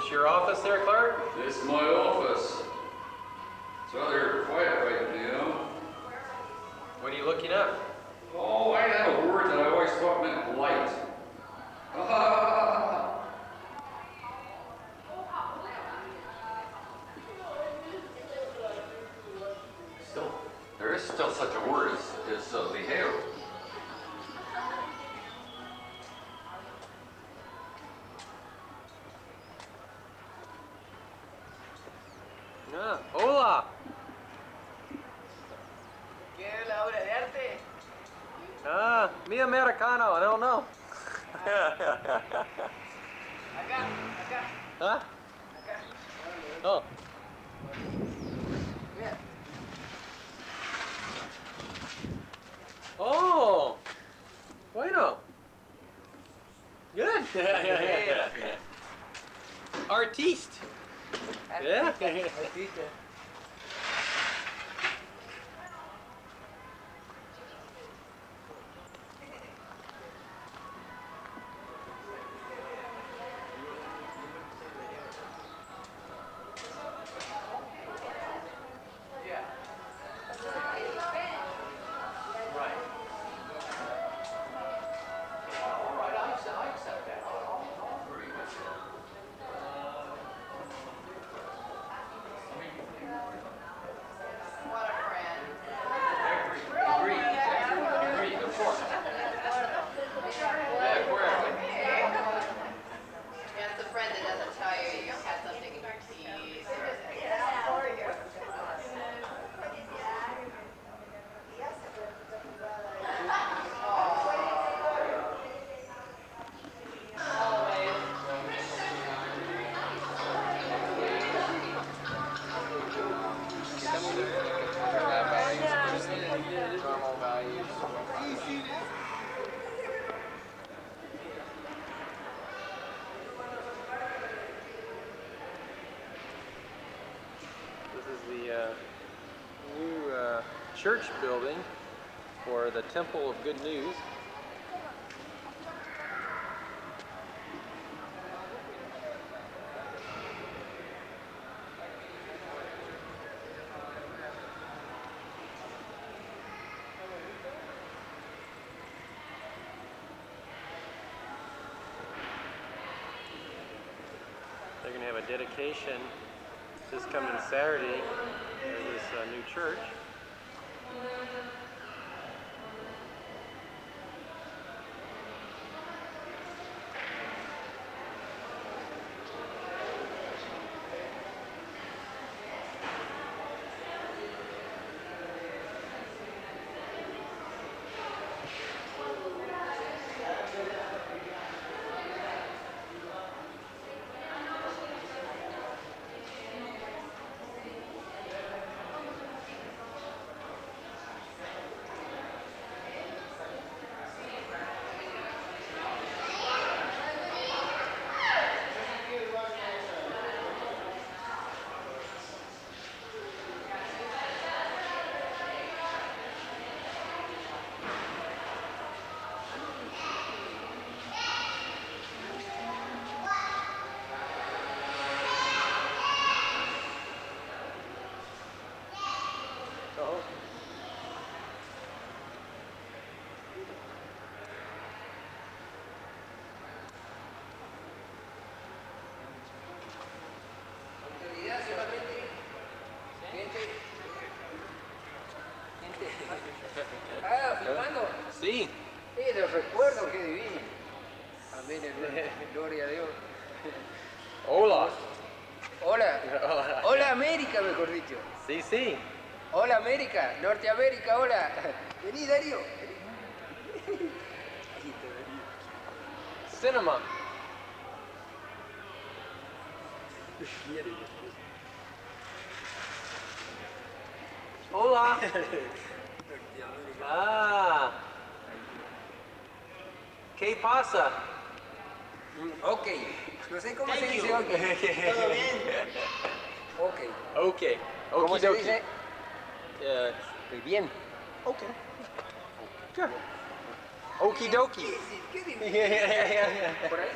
This your office there, Clark? This is my office. It's rather quiet right now. What are you looking up? Oh, I had a word that I always thought meant light. Still, there is still such a word as ligero. Ah, hola! ¿Quieres la obra de arte? Ah, mi americano, I don't know. Acá, acá, Huh? acá. Oh. Mira. Oh! Bueno. Good. Artiste. Yeah. Artista. Yeah. Right. All right, I accept that. I'll agree with you. What a friend. Agreed, of course. De acuerdo. That's a friend that doesn't tell you you had something in your teeth. Normal values. This is the new church building for the Temple of Good News. They're going to have a dedication this coming Saturday of this new church. Oh. Autoridad solamente. Gente. Ah, filmando. Sí. Sí, los recuerdo, qué divino. Amén, hermano. Gloria a Dios. Hola. Hola. Hola América, mejor dicho. Sí, sí. Hola América, Norteamérica, hola. Vení, Darío. Cinema. Hola. Ah. ¿Qué pasa? Ok. No sé cómo se Thank dice you. ok. ¿Todo bien? Ok. Okay. ¿Cómo se Okidoki. dice? Uh, Bien. Ok. Good. Okie dokie. ¿Qué difícil? Por ahí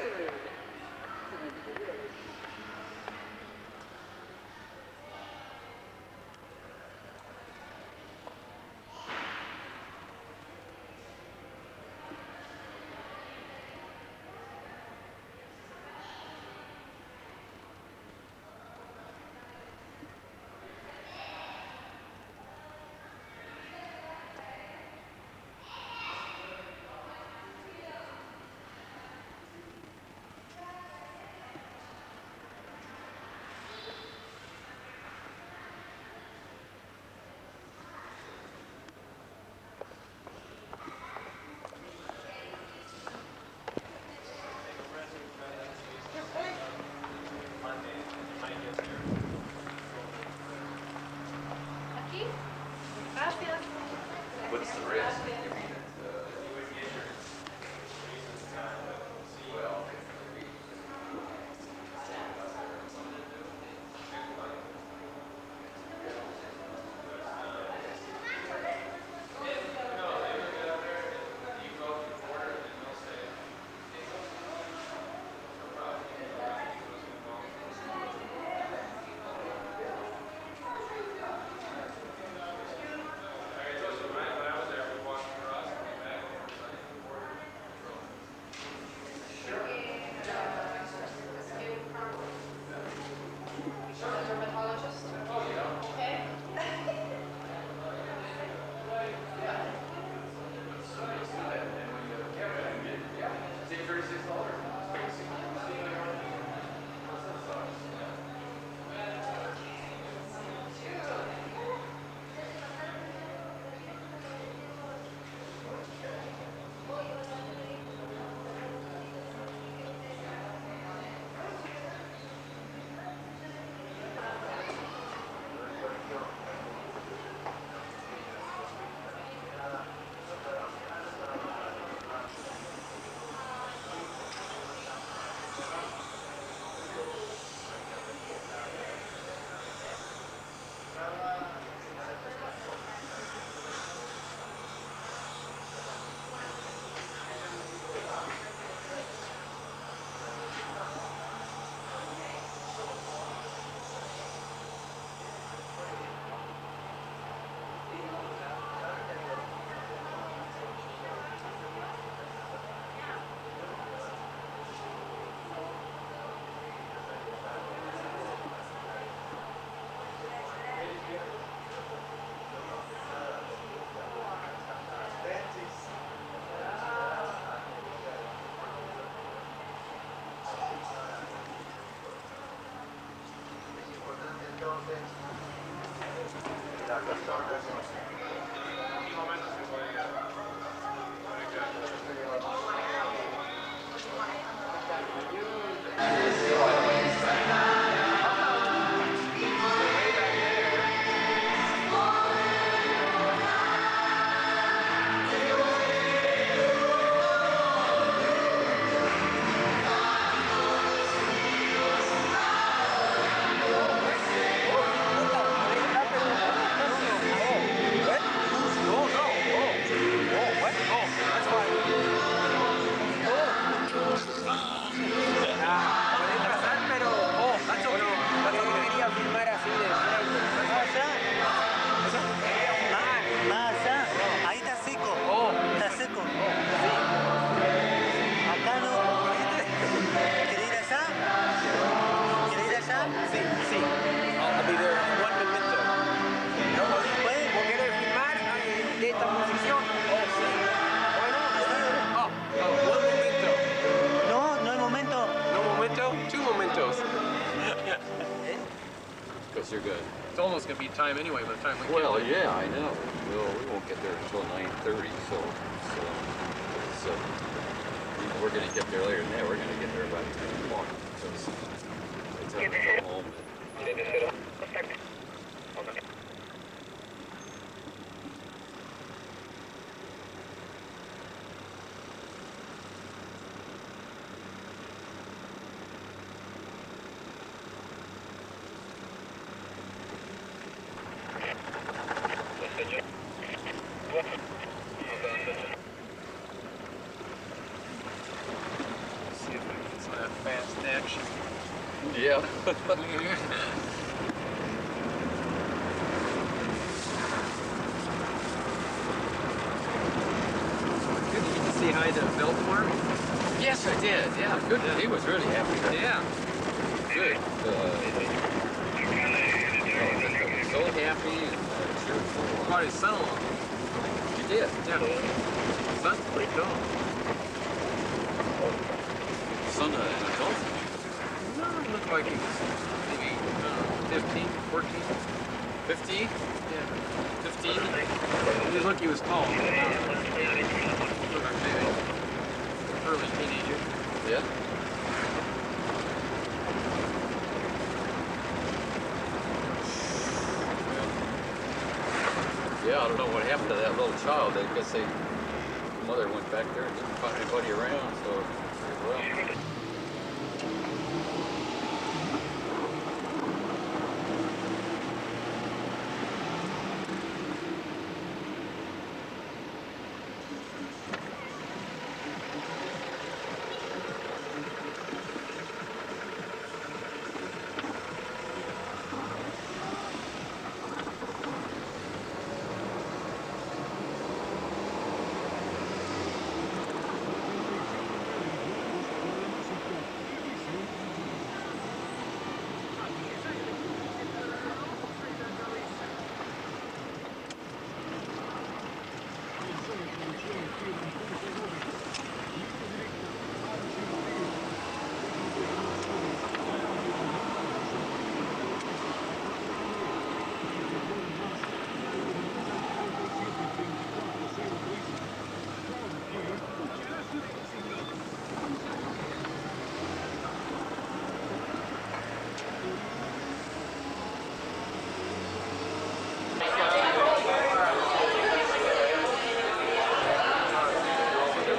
good. It's almost gonna be time anyway by the time we Well, get there. yeah, I know. We won't get there until 9:30, so it's, we're gonna get there later than that. We're gonna get there about 10 o'clock. So it's time to go home. See if we can get some of that fast action. Yeah. Good. Did you say hi to Biltmore? Yes, I did. Yeah, good. Yeah. He was really happy. Yeah. Good. So happy and cheerful. Brought his son along. You did. Yeah. Son's pretty cool. Son an adult? No, it looked like he was maybe 15, 14. 15? Yeah. 15? He looked like he was tall. Looked like maybe early teenager. Yeah. Yeah, I don't know what happened to that little child. I guess the mother went back there and didn't find anybody around, so well.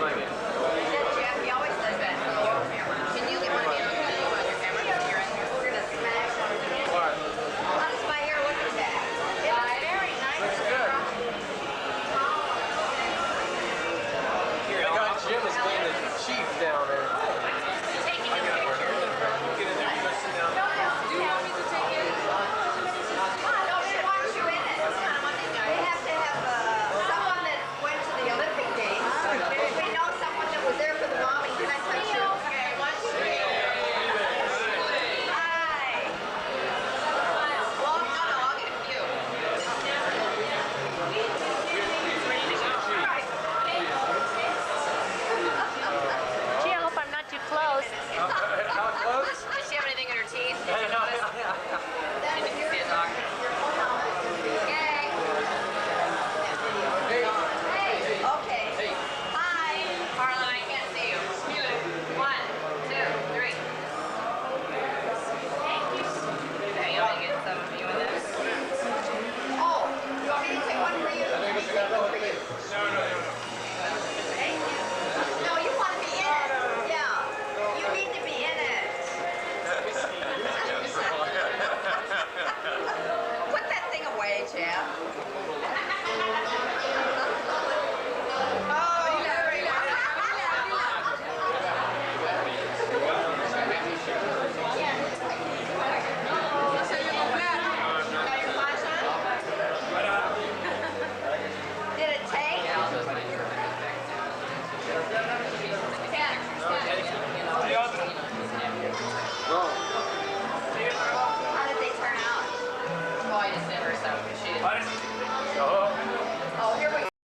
Yeah, he always says that. Can you get one of me on your camera? You're in here. We're gonna smash on it. How does my hair look at that? It looks very nice. Looks good. I got Jim as being the chief